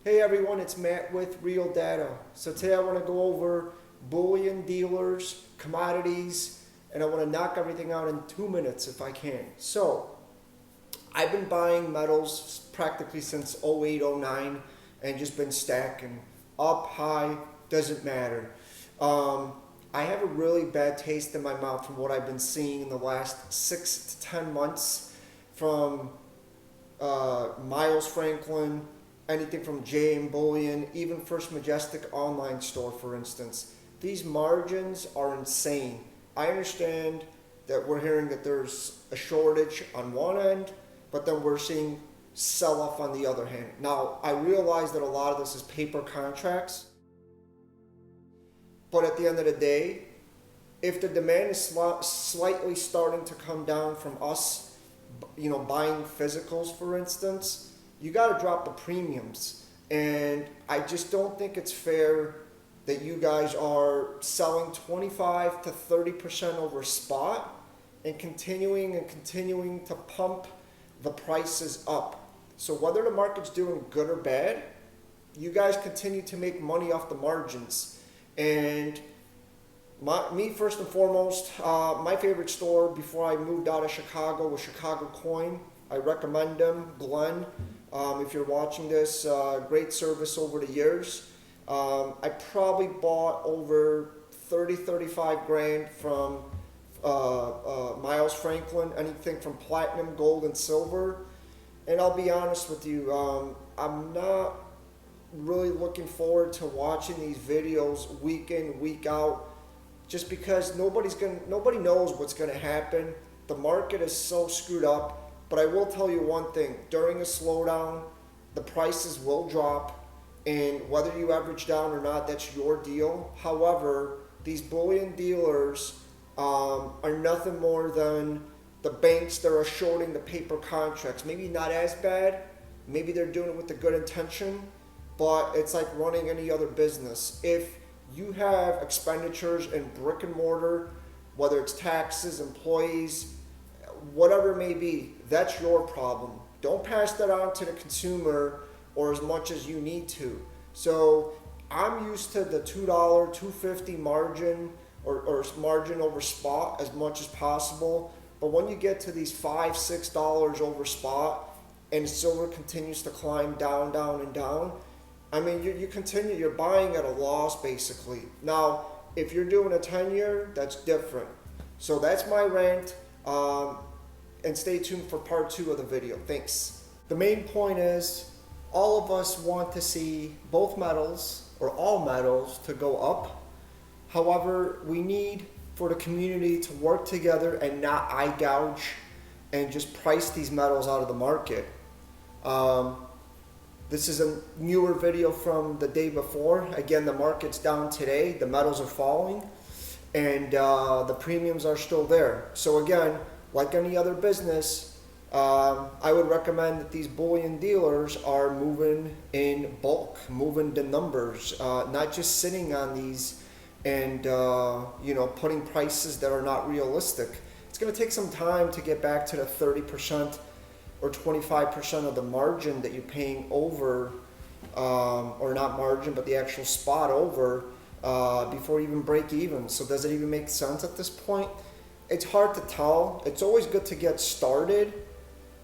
Hey everyone, it's Matt with Real Data. So today I want to go over bullion dealers, commodities, and I want to knock everything out in 2 minutes if I can. So I've been buying metals practically since 08, 09 and just been stacking up, high, doesn't matter. I have a really bad taste in my mouth from what I've been seeing in the last 6 to 10 months from Miles Franklin, anything from JM Bullion, even First Majestic online store, for instance. These margins are insane. I understand that we're hearing that there's a shortage on one end, but then we're seeing sell-off on the other hand. Now, I realize that a lot of this is paper contracts, but at the end of the day, if the demand is slightly starting to come down from us, buying physicals, for instance, you got to drop the premiums. And I just don't think it's fair that you guys are selling 25 to 30% over spot and continuing to pump the prices up. So whether the market's doing good or bad, you guys continue to make money off the margins. And me first and foremost, my favorite store before I moved out of Chicago was Chicago Coin. I recommend them, Glenn. If you're watching this, great service over the years. I probably bought over 35 grand from Miles Franklin, anything from platinum, gold, and silver. And I'll be honest with you, I'm not really looking forward to watching these videos week in, week out, just because nobody knows what's gonna happen. The market is so screwed up. But I will tell you one thing, during a slowdown, the prices will drop, and whether you average down or not, that's your deal. However, these bullion dealers are nothing more than the banks that are shorting the paper contracts. Maybe not as bad, maybe they're doing it with a good intention, but it's like running any other business. If you have expenditures in brick and mortar, whether it's taxes, employees, whatever it may be, that's your problem. Don't pass that on to the consumer or as much as you need to. So I'm used to the $2, $2.50 margin or margin over spot as much as possible. But when you get to these $5, $6 over spot and silver continues to climb down, down, and down, I mean, you're buying at a loss basically. Now, if you're doing a 10-year, that's different. So that's my rant. And stay tuned for part 2 of the video. Thanks. The main point is all of us want to see both metals or all metals to go up. However, we need for the community to work together and not eye gouge and just price these metals out of the market. This is a newer video from the day before. Again, the market's down today. The metals are falling and the premiums are still there. So again, like any other business, I would recommend that these bullion dealers are moving in bulk, moving the numbers, not just sitting on these and putting prices that are not realistic. It's going to take some time to get back to the 30% or 25% of the margin that you're paying over, or not margin, but the actual spot over before you even break even. So does it even make sense at this point? It's hard to tell. It's always good to get started,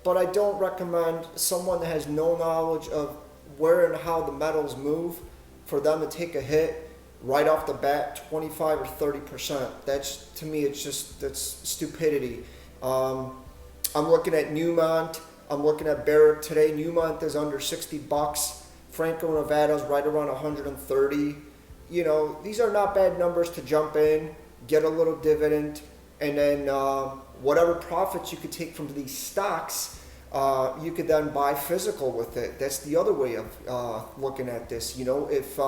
but I don't recommend someone that has no knowledge of where and how the metals move for them to take a hit right off the bat, 25 or 30%. That's, to me, that's stupidity. I'm looking at Newmont. I'm looking at Barrick today. Newmont is under 60 bucks. Franco Nevada's right around 130. These are not bad numbers to jump in, get a little dividend, and then whatever profits you could take from these stocks, you could then buy physical with it. That's the other way of looking at this. If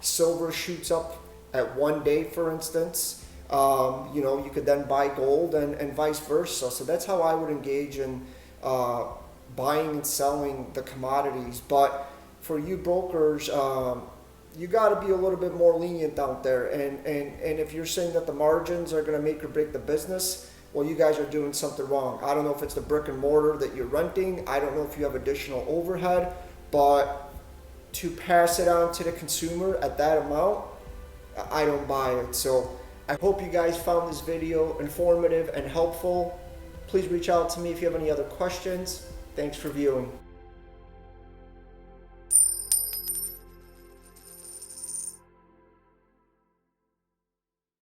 silver shoots up at one day, for instance, you could then buy gold and vice versa. So that's how I would engage in buying and selling the commodities. But for you brokers, you got to be a little bit more lenient out there. And if you're saying that the margins are going to make or break the business, well, you guys are doing something wrong. I don't know if it's the brick and mortar that you're renting. I don't know if you have additional overhead, but to pass it on to the consumer at that amount, I don't buy it. So I hope you guys found this video informative and helpful. Please reach out to me if you have any other questions. Thanks for viewing.